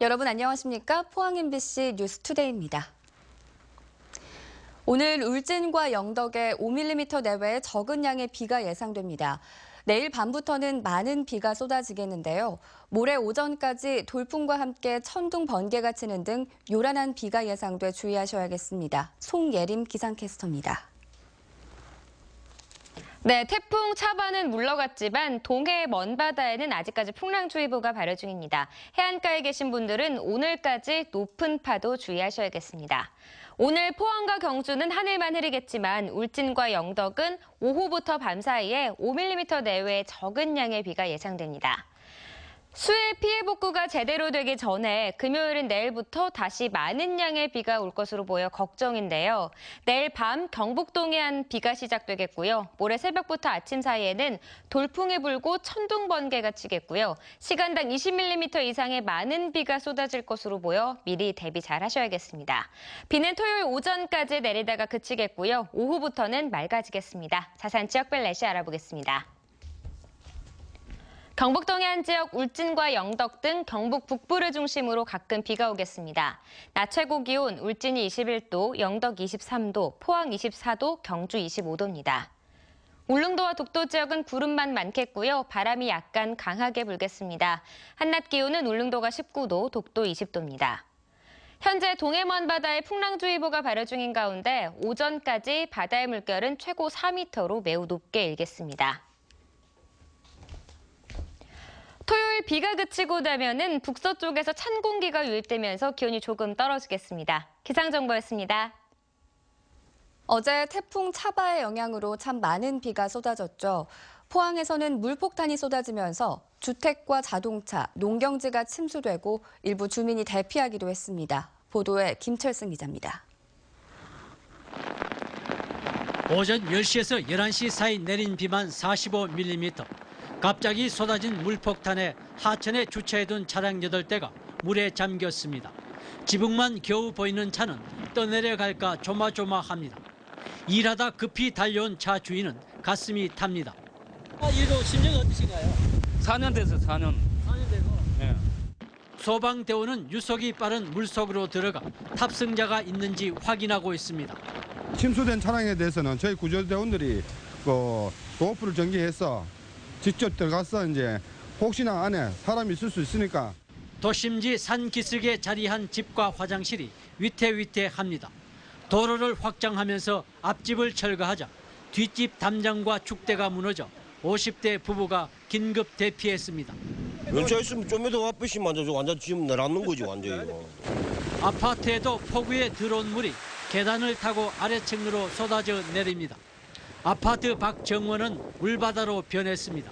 여러분 안녕하십니까? 포항 MBC 뉴스투데이입니다. 오늘 울진과 영덕에 5mm 내외의 적은 양의 비가 예상됩니다. 내일 밤부터는 많은 비가 쏟아지겠는데요. 모레 오전까지 돌풍과 함께 천둥, 번개가 치는 등 요란한 비가 예상돼 주의하셔야겠습니다. 송예림 기상캐스터입니다. 네, 태풍 차바는 물러갔지만 동해의 먼 바다에는 아직까지 풍랑주의보가 발효 중입니다. 해안가에 계신 분들은 오늘까지 높은 파도 주의하셔야겠습니다. 오늘 포항과 경주는 하늘만 흐리겠지만 울진과 영덕은 오후부터 밤 사이에 5mm 내외의 적은 양의 비가 예상됩니다. 수해 피해 복구가 제대로 되기 전에 금요일인 내일부터 다시 많은 양의 비가 올 것으로 보여 걱정인데요. 내일 밤 경북 동해안 비가 시작되겠고요. 모레 새벽부터 아침 사이에는 돌풍이 불고 천둥, 번개가 치겠고요. 시간당 20mm 이상의 많은 비가 쏟아질 것으로 보여 미리 대비 잘 하셔야겠습니다. 비는 토요일 오전까지 내리다가 그치겠고요. 오후부터는 맑아지겠습니다. 자세한 지역별 날씨 알아보겠습니다. 경북 동해안 지역 울진과 영덕 등 경북 북부를 중심으로 가끔 비가 오겠습니다. 낮 최고 기온 울진이 21도, 영덕 23도, 포항 24도, 경주 25도입니다. 울릉도와 독도 지역은 구름만 많겠고요. 바람이 약간 강하게 불겠습니다. 한낮 기온은 울릉도가 19도, 독도 20도입니다. 현재 동해 먼 바다에 풍랑주의보가 발효 중인 가운데 오전까지 바다의 물결은 최고 4m로 매우 높게 일겠습니다. 토요일 비가 그치고 나면은 북서쪽에서 찬 공기가 유입되면서 기온이 조금 떨어지겠습니다. 기상정보였습니다. 어제 태풍 차바의 영향으로 참 많은 비가 쏟아졌죠. 포항에서는 물폭탄이 쏟아지면서 주택과 자동차, 농경지가 침수되고 일부 주민이 대피하기도 했습니다. 보도에 김철승 기자입니다. 오전 10시에서 11시 사이 내린 비만 45mm. 갑자기 쏟아진 물폭탄에 하천에 주차해둔 차량 8대가 물에 잠겼습니다. 지붕만 겨우 보이는 차는 떠내려갈까 조마조마합니다. 일하다 급히 달려온 차 주인은 가슴이 탑니다. 이거 심정이 어떠신가요? 4년 됐어요, 4년. 4년 되고. 네. 소방대원은 유속이 빠른 물속으로 들어가 탑승자가 있는지 확인하고 있습니다. 침수된 차량에 대해서는 저희 구조대원들이 도어프를 전개해서 직접 들어가서 이제 혹시나 안에 사람이 있을 수 있으니까. 도심지 산기슭에 자리한 집과 화장실이 위태위태합니다. 도로를 확장하면서 앞집을 철거하자 뒷집 담장과 축대가 무너져 50대 부부가 긴급 대피했습니다. 연차 있으면 좀 더 앞부시면 완전 지금 내려앉는 거지 완전히. 아파트에도 폭우에 들어온 물이 계단을 타고 아래층으로 쏟아져 내립니다. 아파트 밖 정원은 물바다로 변했습니다.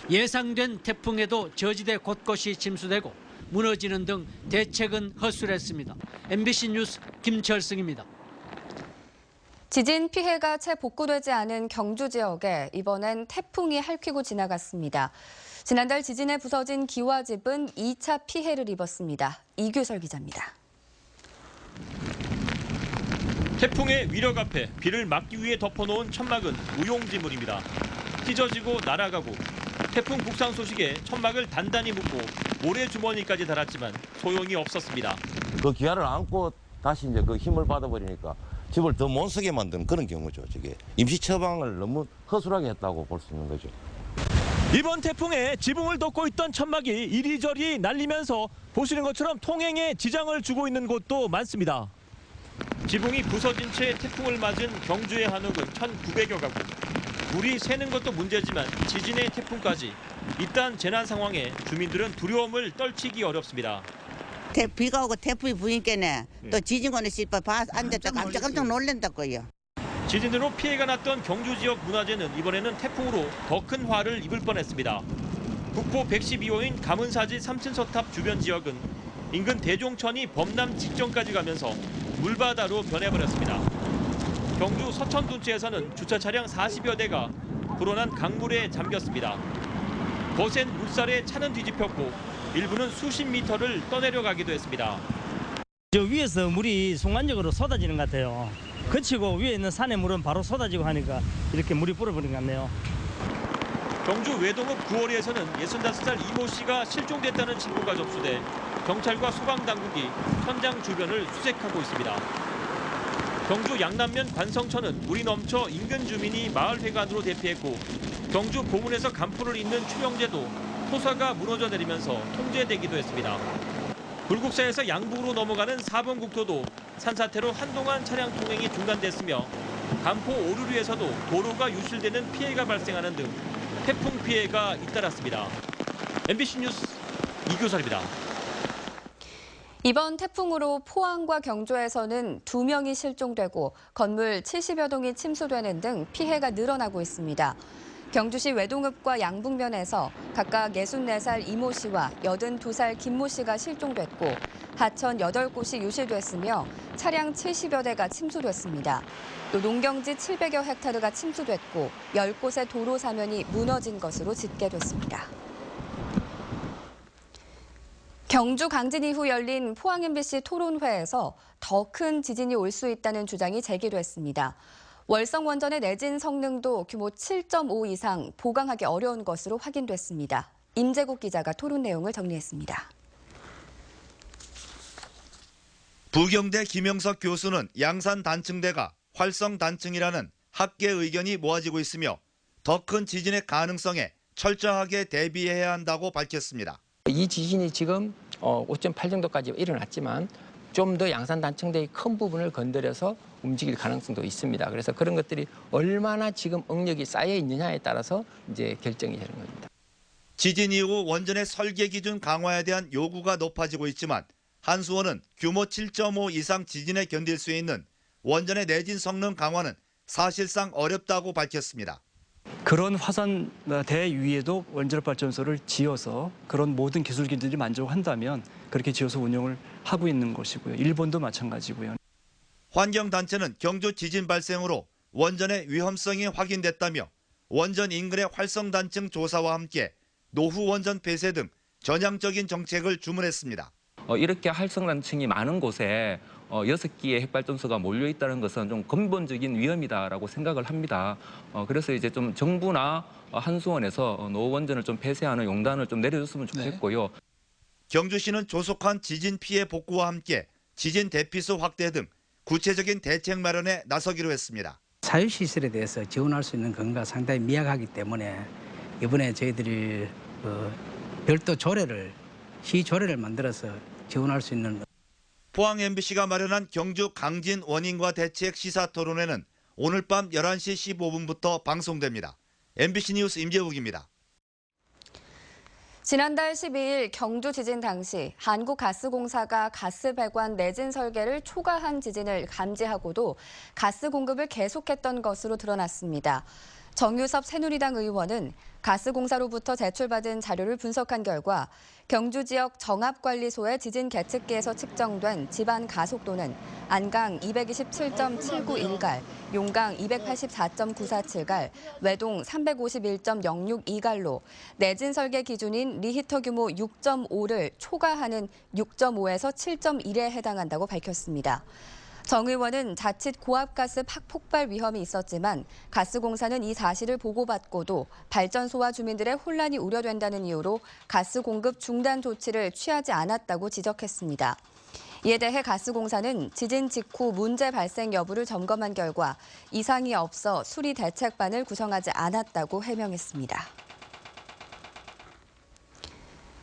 예상된 태풍에도 저지대 곳곳이 침수되고 무너지는 등 대책은 허술했습니다. MBC 뉴스 김철승입니다. 지진 피해가 채 복구되지 않은 경주 지역에 이번엔 태풍이 핥히고 지나갔습니다. 지난달 지진에 부서진 기와집은 2차 피해를 입었습니다. 이규설 기자입니다. 태풍의 위력 앞에 비를 막기 위해 덮어놓은 천막은 무용지물입니다. 찢어지고 날아가고 태풍 북상 소식에 천막을 단단히 묶고 모래주머니까지 달았지만 소용이 없었습니다. 그 기아를 안고 다시 이제 그 힘을 받아버리니까 집을 더 못 쓰게 만든 그런 경우죠. 저게 임시 처방을 너무 허술하게 했다고 볼 수 있는 거죠. 이번 태풍에 지붕을 덮고 있던 천막이 이리저리 날리면서 보시는 것처럼 통행에 지장을 주고 있는 곳도 많습니다. 지붕이 부서진 채 태풍을 맞은 경주의 한옥은 1,900여 가구. 물이 새는 것도 문제지만 지진의 태풍까지 이딴 재난 상황에 주민들은 두려움을 떨치기 어렵습니다. 비가 오고 태풍이 부니까네 또 지진거는 싶어 봐 앉았다 깜짝 놀란다고요. 지진으로 피해가 났던 경주 지역 문화재는 이번에는 태풍으로 더 큰 화를 입을 뻔했습니다. 국보 112호인 가문사지 삼층서탑 주변 지역은 인근 대종천이 범람 직전까지 가면서 물바다로 변해버렸습니다. 경주 서천둔치에서는 주차 차량 40여 대가 불어난 강물에 잠겼습니다. 거센 물살에 차는 뒤집혔고 일부는 수십 미터를 떠내려가기도 했습니다. 저 위에서 물이 순간적으로 쏟아지는 것 같아요. 그치고 위에 있는 산의 물은 바로 쏟아지고 하니까 이렇게 물이 불어버린 것 같네요. 경주 외동읍 9월리에서는 65살 이모 씨가 실종됐다는 신고가 접수돼 경찰과 소방당국이 현장 주변을 수색하고 있습니다. 경주 양남면 관성천은 물이 넘쳐 인근 주민이 마을회관으로 대피했고 경주 고문에서 간포를 잇는 추영제도 토사가 무너져 내리면서 통제되기도 했습니다. 불국사에서 양북으로 넘어가는 4번 국도도 산사태로 한동안 차량 통행이 중단됐으며 간포 오류리에서도 도로가 유실되는 피해가 발생하는 등 태풍 피해가 잇따랐습니다. MBC 뉴스 이교설입니다. 이번 태풍으로 포항과 경주에서는 2명이 실종되고 건물 70여 동이 침수되는 등 피해가 늘어나고 있습니다. 경주시 외동읍과 양북면에서 각각 64살 이모 씨와 82살 김모 씨가 실종됐고 하천 8곳이 유실됐으며 차량 70여 대가 침수됐습니다. 또 농경지 700여 헥타르가 침수됐고 10곳의 도로 사면이 무너진 것으로 집계됐습니다. 경주 강진 이후 열린 포항 MBC 토론회에서 더 큰 지진이 올 수 있다는 주장이 제기됐습니다. 월성 원전의 내진 성능도 규모 7.5 이상 보강하기 어려운 것으로 확인됐습니다. 임재국 기자가 토론 내용을 정리했습니다. 부경대 김영석 교수는 양산 단층대가 활성 단층이라는 학계 의견이 모아지고 있으며 더 큰 지진의 가능성에 철저하게 대비해야 한다고 밝혔습니다. 이 지진이 지금 5.8 정도까지 일어났지만 좀 더 양산 단층대의 큰 부분을 건드려서 움직일 가능성도 있습니다. 그래서 그런 것들이 얼마나 지금 응력이 쌓여 있느냐에 따라서 이제 결정이 되는 겁니다. 지진 이후 원전의 설계 기준 강화에 대한 요구가 높아지고 있지만 한수원은 규모 7.5 이상 지진에 견딜 수 있는 원전의 내진 성능 강화는 사실상 어렵다고 밝혔습니다. 그런 화산대 위에도 원자력발전소를 지어서 그런 모든 기술기들이 만족한다면 그렇게 지어서 운영을 하고 있는 것이고요. 일본도 마찬가지고요. 환경단체는 경주 지진 발생으로 원전의 위험성이 확인됐다며 원전 인근의 활성단층 조사와 함께 노후 원전 폐쇄 등 전향적인 정책을 주문했습니다. 이렇게 활성단층이 많은 곳에 6기의 핵발전소가 몰려 있다는 것은 좀 근본적인 위험이다라고 생각을 합니다. 그래서 이제 좀 정부나 한수원에서 노후 원전을 좀 폐쇄하는 용단을 좀 내려줬으면 좋겠고요. 경주시는 조속한 지진 피해 복구와 함께 지진 대피소 확대 등 구체적인 대책 마련에 나서기로 했습니다. 사유시설에 대해서 지원할 수 있는 건가 상당히 미약하기 때문에 이번에 저희들이 별도 조례를 시 조례를 만들어서 지원할 수 있는. 포항 MBC가 마련한 경주 강진 원인과 대책 시사 토론회는 오늘 밤 11시 15분부터 방송됩니다. MBC 뉴스 임재욱입니다. 지난달 12일 경주 지진 당시 한국가스공사가 가스 배관 내진 설계를 초과한 지진을 감지하고도 가스 공급을 계속했던 것으로 드러났습니다. 정유섭 새누리당 의원은 가스공사로부터 제출받은 자료를 분석한 결과 경주 지역 정압관리소의 지진 계측기에서 측정된 집안 가속도는 안강 227.791갈, 용강 284.947갈, 외동 351.062갈로 내진 설계 기준인 리히터 규모 6.5를 초과하는 6.5에서 7.1에 해당한다고 밝혔습니다. 정 의원은 자칫 고압가스 폭발 위험이 있었지만 가스공사는 이 사실을 보고받고도 발전소와 주민들의 혼란이 우려된다는 이유로 가스 공급 중단 조치를 취하지 않았다고 지적했습니다. 이에 대해 가스공사는 지진 직후 문제 발생 여부를 점검한 결과 이상이 없어 수리 대책반을 구성하지 않았다고 해명했습니다.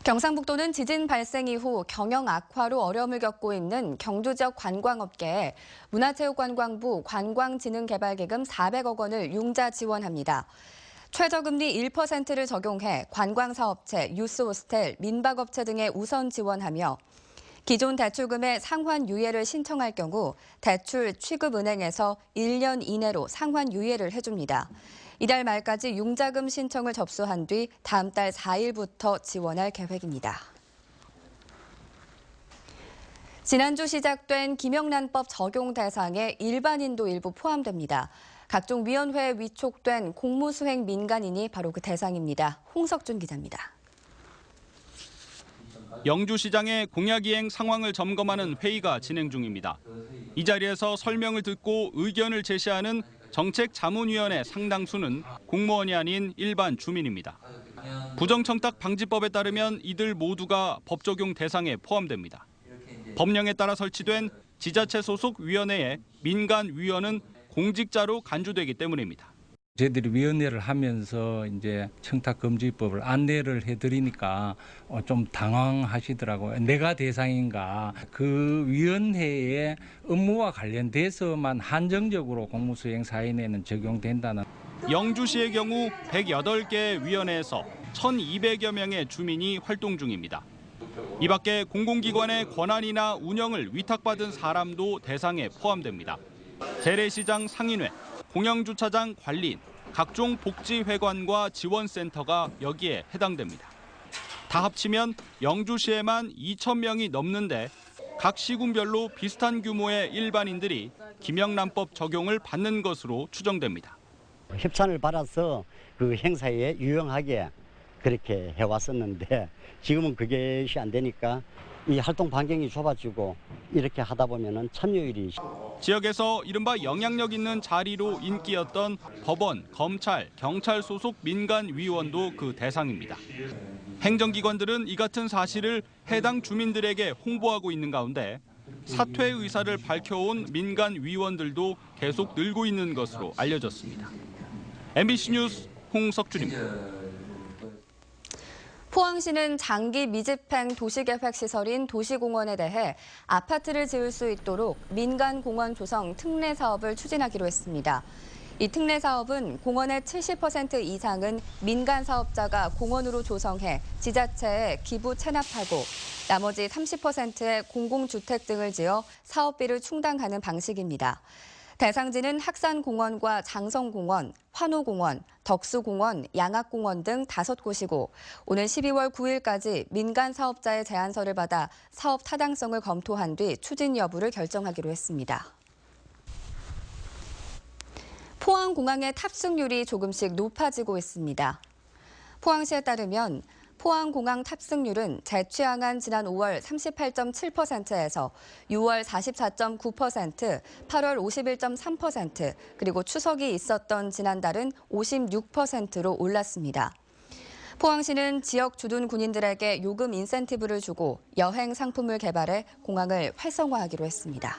경상북도는 지진 발생 이후 경영 악화로 어려움을 겪고 있는 경주 지역 관광업계에 문화체육관광부 관광진흥개발기금 400억 원을 융자 지원합니다. 최저금리 1%를 적용해 관광사업체, 유스호스텔, 민박업체 등에 우선 지원하며 기존 대출금의 상환 유예를 신청할 경우 대출 취급은행에서 1년 이내로 상환 유예를 해줍니다. 이달 말까지 융자금 신청을 접수한 뒤 다음 달 4일부터 지원할 계획입니다. 지난주 시작된 김영란법 적용 대상에 일반인도 일부 포함됩니다. 각종 위원회에 위촉된 공무수행 민간인이 바로 그 대상입니다. 홍석준 기자입니다. 영주시장의 공약이행 상황을 점검하는 회의가 진행 중입니다. 이 자리에서 설명을 듣고 의견을 제시하는 정책자문위원회 상당수는 공무원이 아닌 일반 주민입니다. 부정청탁 방지법에 따르면 이들 모두가 법 적용 대상에 포함됩니다. 법령에 따라 설치된 지자체 소속 위원회에 민간 위원은 공직자로 간주되기 때문입니다. 저희들이 위원회를 하면서 이제 청탁금지법을 안내를 해드리니까 좀 당황하시더라고요. 내가 대상인가. 그 위원회의 업무와 관련돼서만 한정적으로 공무수행 사인에는 적용된다는. 영주시의 경우 108개의 위원회에서 1,200여 명의 주민이 활동 중입니다. 이 밖에 공공기관의 권한이나 운영을 위탁받은 사람도 대상에 포함됩니다. 재래시장 상인회, 공영주차장 관리인, 각종 복지회관과 지원센터가 여기에 해당됩니다. 다 합치면 영주시에만 2,000명이 넘는데 각 시군별로 비슷한 규모의 일반인들이 김영란법 적용을 받는 것으로 추정됩니다. 협찬을 받아서 그 행사에 유용하게 그렇게 해왔었는데 지금은 그것이 안 되니까 이 활동 반경이 좁아지고 이렇게 하다 보면은 참여율이 지역에서 이른바 영향력 있는 자리로 인기였던 법원, 검찰, 경찰 소속 민간 위원도 그 대상입니다. 행정기관들은 이 같은 사실을 해당 주민들에게 홍보하고 있는 가운데 사퇴 의사를 밝혀온 민간 위원들도 계속 늘고 있는 것으로 알려졌습니다. MBC 뉴스 홍석준입니다. 포항시는 장기 미집행 도시계획 시설인 도시공원에 대해 아파트를 지을 수 있도록 민간공원 조성 특례 사업을 추진하기로 했습니다. 이 특례 사업은 공원의 70% 이상은 민간 사업자가 공원으로 조성해 지자체에 기부 체납하고 나머지 30%의 공공주택 등을 지어 사업비를 충당하는 방식입니다. 대상지는 학산공원과 장성공원, 환호공원, 덕수공원, 양악공원 등 5곳이고 오는 12월 9일까지 민간 사업자의 제안서를 받아 사업 타당성을 검토한 뒤 추진 여부를 결정하기로 했습니다. 포항공항의 탑승률이 조금씩 높아지고 있습니다. 포항시에 따르면 포항공항 탑승률은 재취항한 지난 5월 38.7%에서 6월 44.9%, 8월 51.3%, 그리고 추석이 있었던 지난달은 56%로 올랐습니다. 포항시는 지역 주둔 군인들에게 요금 인센티브를 주고 여행 상품을 개발해 공항을 활성화하기로 했습니다.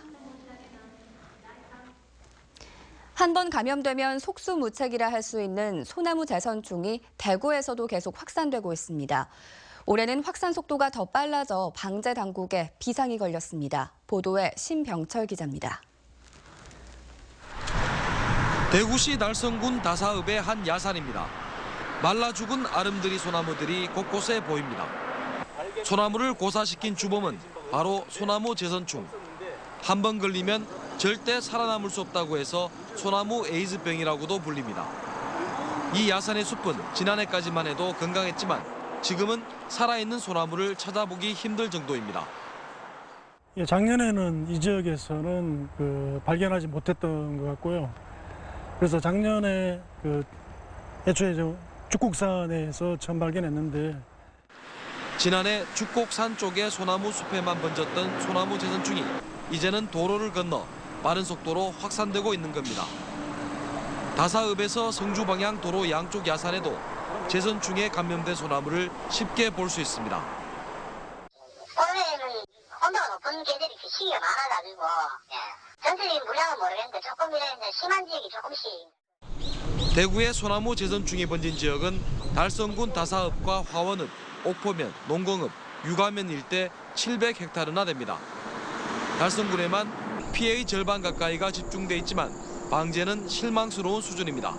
한 번 감염되면 속수무책이라 할 수 있는 소나무 재선충이 대구에서도 계속 확산되고 있습니다. 올해는 확산 속도가 더 빨라져 방제 당국에 비상이 걸렸습니다. 보도에 신병철 기자입니다. 대구시 달성군 다사읍의 한 야산입니다. 말라 죽은 아름드리 소나무들이 곳곳에 보입니다. 소나무를 고사시킨 주범은 바로 소나무 재선충. 한 번 걸리면 절대 살아남을 수 없다고 해서 소나무 에이즈병이라고도 불립니다. 이 야산의 숲은 지난해까지만 해도 건강했지만 지금은 살아있는 소나무를 찾아보기 힘들 정도입니다. 작년에는 이 지역에서는 발견하지 못했던 것 같고요. 그래서 작년에 애초에 죽곡산에서 처음 발견했는데 지난해 죽곡산 쪽의 소나무 숲에만 번졌던 소나무 재선충이 이제는 도로를 건너 빠른 속도로 확산되고 있는 겁니다. 다사읍에서 성주 방향 도로 양쪽 야산에도 재선충에 감염된 소나무를 쉽게 볼 수 있습니다. 올해는 온도가 높은 개들이 시기가 많아가지고 전체적인 물량은 모르겠는데 조금 이랬는데 심한 지역이 조금씩. 대구의 소나무 재선충이 번진 지역은 달성군 다사읍과 화원읍, 옥포면, 농공읍, 유가면 일대 700헥타르나 됩니다. 달성군에만 피해의 절반 가까이가 집중돼 있지만 방제는 실망스러운 수준입니다.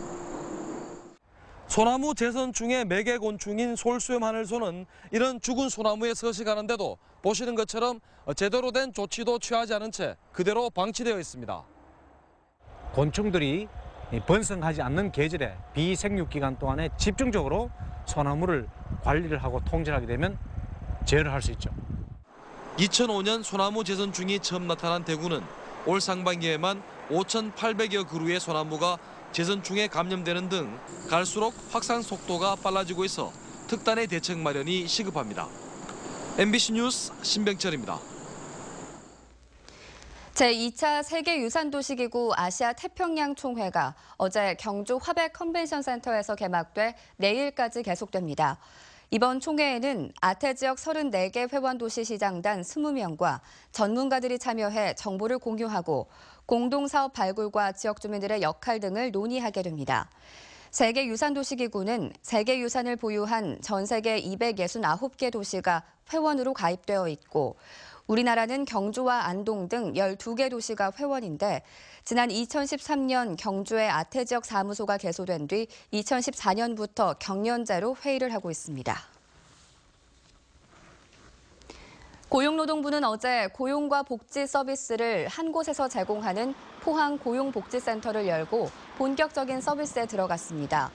소나무 재선충의 매개곤충인 솔수염 하늘소는 이런 죽은 소나무에 서식하는데도 보시는 것처럼 제대로 된 조치도 취하지 않은 채 그대로 방치되어 있습니다. 곤충들이 번성하지 않는 계절에 비생육 기간 동안에 집중적으로 소나무를 관리를 하고 통제하게 되면 제어를 할 수 있죠. 2005년 소나무 재선충이 처음 나타난 대구는 올 상반기에만 5,800여 그루의 소나무가 재선충에 감염되는 등 갈수록 확산 속도가 빨라지고 있어 특단의 대책 마련이 시급합니다. MBC 뉴스 신병철입니다. 제2차 세계유산도시기구 아시아 태평양 총회가 어제 경주 화백 컨벤션 센터에서 개막돼 내일까지 계속됩니다. 이번 총회에는 아태 지역 34개 회원도시 시장단 20명과 전문가들이 참여해 정보를 공유하고 공동사업 발굴과 지역 주민들의 역할 등을 논의하게 됩니다. 세계유산도시기구는 세계유산을 보유한 전 세계 269개 도시가 회원으로 가입되어 있고 우리나라는 경주와 안동 등 12개 도시가 회원인데 지난 2013년 경주의 아태 지역 사무소가 개소된 뒤 2014년부터 경연제로 회의를 하고 있습니다. 고용노동부는 어제 고용과 복지 서비스를 한 곳에서 제공하는 포항고용복지센터를 열고 본격적인 서비스에 들어갔습니다.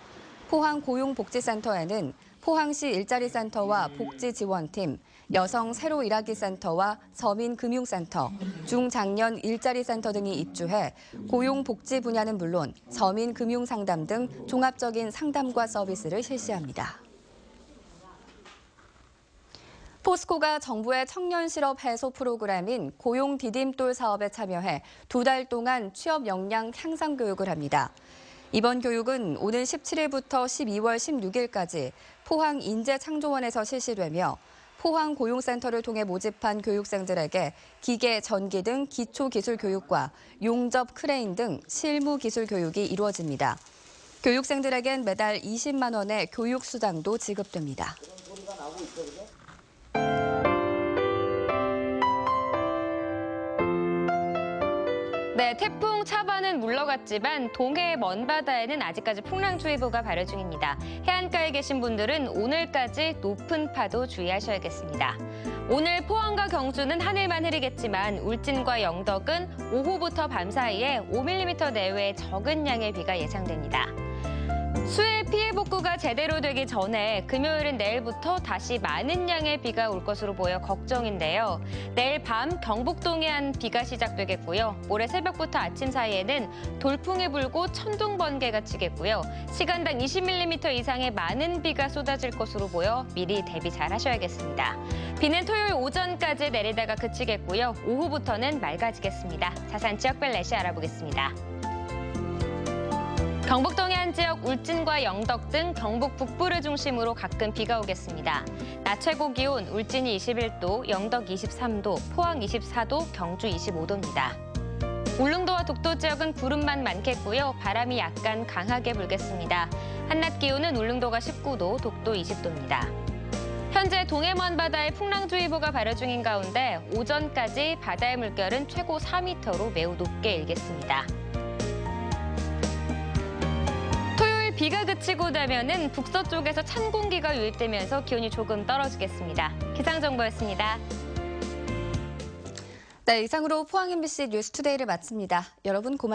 포항고용복지센터에는 포항시 일자리센터와 복지지원팀, 여성 새로 일하기 센터와 서민금융센터, 중장년 일자리센터 등이 입주해 고용복지 분야는 물론 서민금융상담 등 종합적인 상담과 서비스를 실시합니다. 포스코가 정부의 청년 실업 해소 프로그램인 고용 디딤돌 사업에 참여해 2달 동안 취업 역량 향상 교육을 합니다. 이번 교육은 오는 17일부터 12월 16일까지 포항 인재창조원에서 실시되며 포항 고용센터를 통해 모집한 교육생들에게 기계, 전기 등 기초기술 교육과 용접, 크레인 등 실무 기술 교육이 이루어집니다. 교육생들에겐 매달 20만 원의 교육 수당도 지급됩니다. 네, 태풍 차반은 물러갔지만 동해의 먼 바다에는 아직까지 풍랑주의보가 발효 중입니다. 해안가에 계신 분들은 오늘까지 높은 파도 주의하셔야겠습니다. 오늘 포항과 경주는 하늘만 흐리겠지만 울진과 영덕은 오후부터 밤 사이에 5mm 내외의 적은 양의 비가 예상됩니다. 수해 피해 복구가 제대로 되기 전에 금요일은 내일부터 다시 많은 양의 비가 올 것으로 보여 걱정인데요. 내일 밤 경북 동해안 비가 시작되겠고요. 모레 새벽부터 아침 사이에는 돌풍이 불고 천둥 번개가 치겠고요. 시간당 20mm 이상의 많은 비가 쏟아질 것으로 보여 미리 대비 잘 하셔야겠습니다. 비는 토요일 오전까지 내리다가 그치겠고요. 오후부터는 맑아지겠습니다. 자세한 지역별 날씨 알아보겠습니다. 경북 동해안 지역 울진과 영덕 등 경북 북부를 중심으로 가끔 비가 오겠습니다. 낮 최고 기온 울진이 21도, 영덕 23도, 포항 24도, 경주 25도입니다. 울릉도와 독도 지역은 구름만 많겠고요. 바람이 약간 강하게 불겠습니다. 한낮 기온은 울릉도가 19도, 독도 20도입니다. 현재 동해 먼바다에 풍랑주의보가 발효 중인 가운데 오전까지 바다의 물결은 최고 4m로 매우 높게 일겠습니다. 비가 그치고 나면은 북서쪽에서 찬 공기가 유입되면서 기온이 조금 떨어지겠습니다. 기상정보였습니다. 네, 이상으로 포항 MBC 뉴스투데이를 마칩니다. 여러분 고맙습니다.